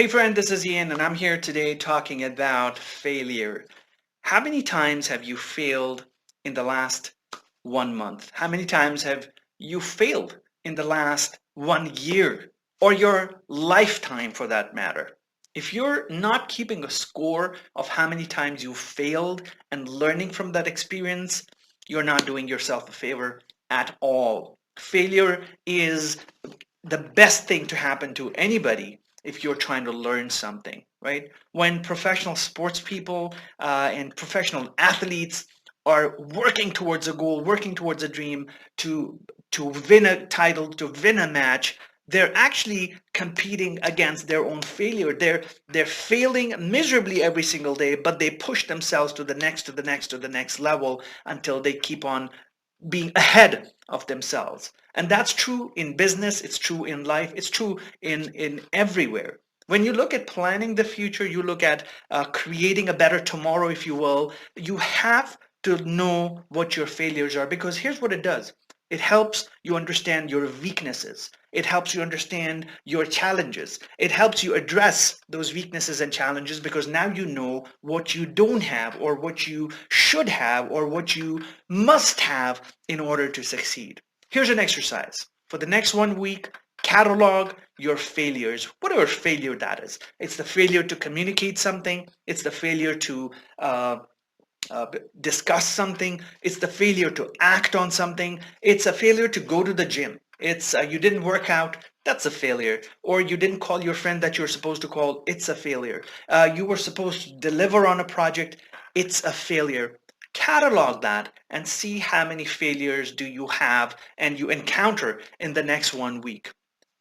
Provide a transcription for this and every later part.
Hey friend, this is Ian, and I'm here today talking about failure. How many times have you failed in the last 1 month? How many times have you failed in the last 1 year or your lifetime for that matter? If you're not keeping a score of how many times you failed and learning from that experience, you're not doing yourself a favor at all. Failure is the best thing to happen to anybody if you're trying to learn something, right? When professional sports people and professional athletes are working towards a goal, working towards a dream to win a title, to win a match, they're actually competing against their own failure. They're failing miserably every single day, but they push themselves to the next, to the next, to the next level until they keep on being ahead of themselves. And that's true in business, it's true in life, it's true in everywhere. When you look at planning the future, you look at creating a better tomorrow, if you will, you have to know what your failures are, because here's what it does. It helps you understand your weaknesses. It helps you understand your challenges. It helps you address those weaknesses and challenges, because now you know what you don't have, or what you should have, or what you must have in order to succeed. Here's an exercise. For the next 1 week, catalog your failures, whatever failure that is. It's the failure to communicate something, it's the failure to discuss something, it's the failure to act on something, it's a failure to go to the gym. It's you didn't work out, that's a failure. Or you didn't call your friend that you're supposed to call, it's a failure. You were supposed to deliver on a project, it's a failure. Catalog that and see how many failures do you have and you encounter in the next 1 week.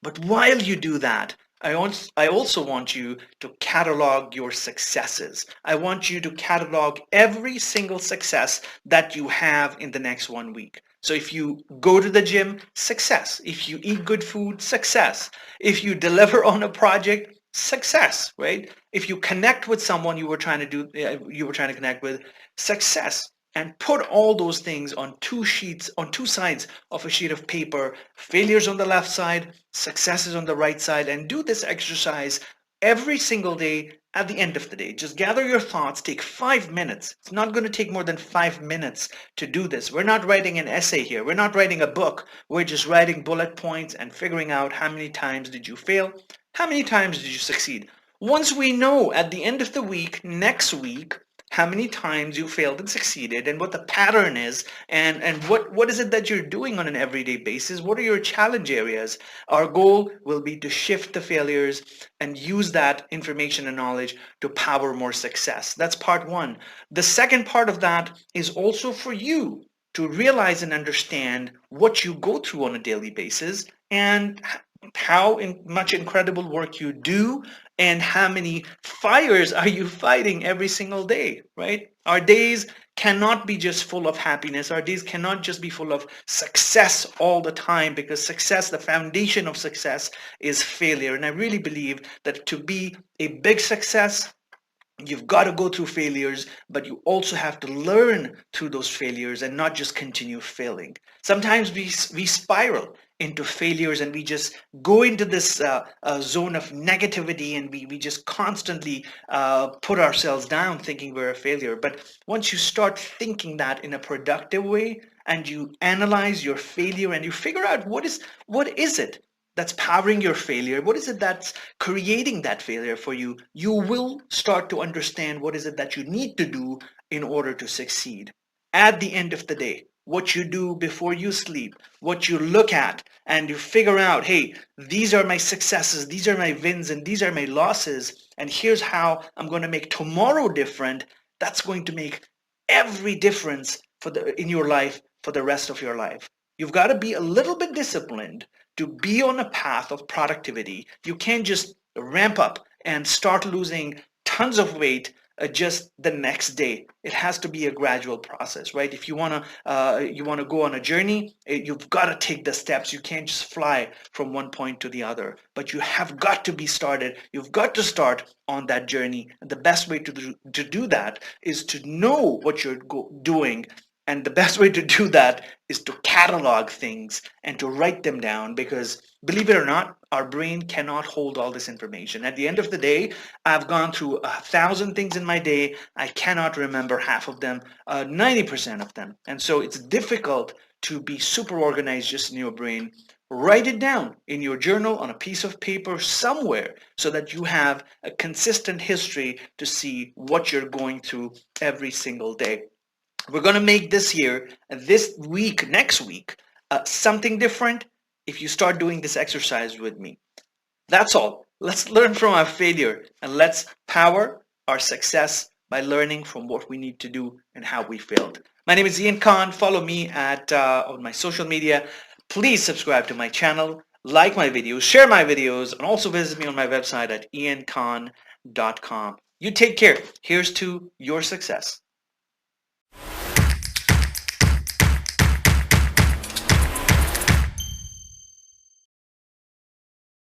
But while you do that, I also want you to catalog your successes. I want you to catalog every single success that you have in the next 1 week. So if you go to the gym, success. If you eat good food, success. If you deliver on a project, success, right? If you connect with someone you were trying to connect with, success. And put all those things on two sheets, on two sides of a sheet of paper, failures on the left side, successes on the right side, and do this exercise every single day. At the end of the day, just gather your thoughts, take 5 minutes. It's not going to take more than 5 minutes to do this. We're not writing an essay here. We're not writing a book. We're just writing bullet points and figuring out how many times did you fail? How many times did you succeed? Once we know at the end of the week, next week, how many times you failed and succeeded, and what the pattern is, and what is it that you're doing on an everyday basis, what are your challenge areas, our goal will be to shift the failures and use that information and knowledge to power more success. That's part one. The second part of that is also for you to realize and understand what you go through on a daily basis, and how much incredible work you do, and how many fires are you fighting every single day, right? Our days cannot be just full of happiness. Our days cannot just be full of success all the time, because success, the foundation of success, is failure. And I really believe that to be a big success, you've got to go through failures, but you also have to learn through those failures and not just continue failing. Sometimes we spiral into failures, and we just go into this zone of negativity, and we just constantly put ourselves down thinking we're a failure. But once you start thinking that in a productive way, and you analyze your failure and you figure out what is it that's powering your failure, what is it that's creating that failure for you, you will start to understand what is it that you need to do in order to succeed. At the end of the day, what you do before you sleep, what you look at, and you figure out, hey, these are my successes, these are my wins, and these are my losses, and here's how I'm going to make tomorrow different. That's going to make every difference in your life for the rest of your life. You've got to be a little bit disciplined to be on a path of productivity. You can't just ramp up and start losing tons of weight just the next day. It has to be a gradual process, right? If you want to go on a journey, you've got to take the steps. You can't just fly from one point to the other, but you have got to be started. You've got to start on that journey. And the best way to do that is to know what you're doing And the best way to do that is to catalog things and to write them down, because believe it or not, our brain cannot hold all this information. At the end of the day, I've gone through 1,000 things in my day. I cannot remember half of them, 90% of them. And so it's difficult to be super organized just in your brain. Write it down in your journal on a piece of paper somewhere so that you have a consistent history to see what you're going through every single day. We're going to make this year, this week, next week, something different if you start doing this exercise with me. That's all. Let's learn from our failure and let's power our success by learning from what we need to do and how we failed. My name is Ian Khan. Follow me at on my social media. Please subscribe to my channel, like my videos, share my videos, and also visit me on my website at iankhan.com. You take care. Here's to your success.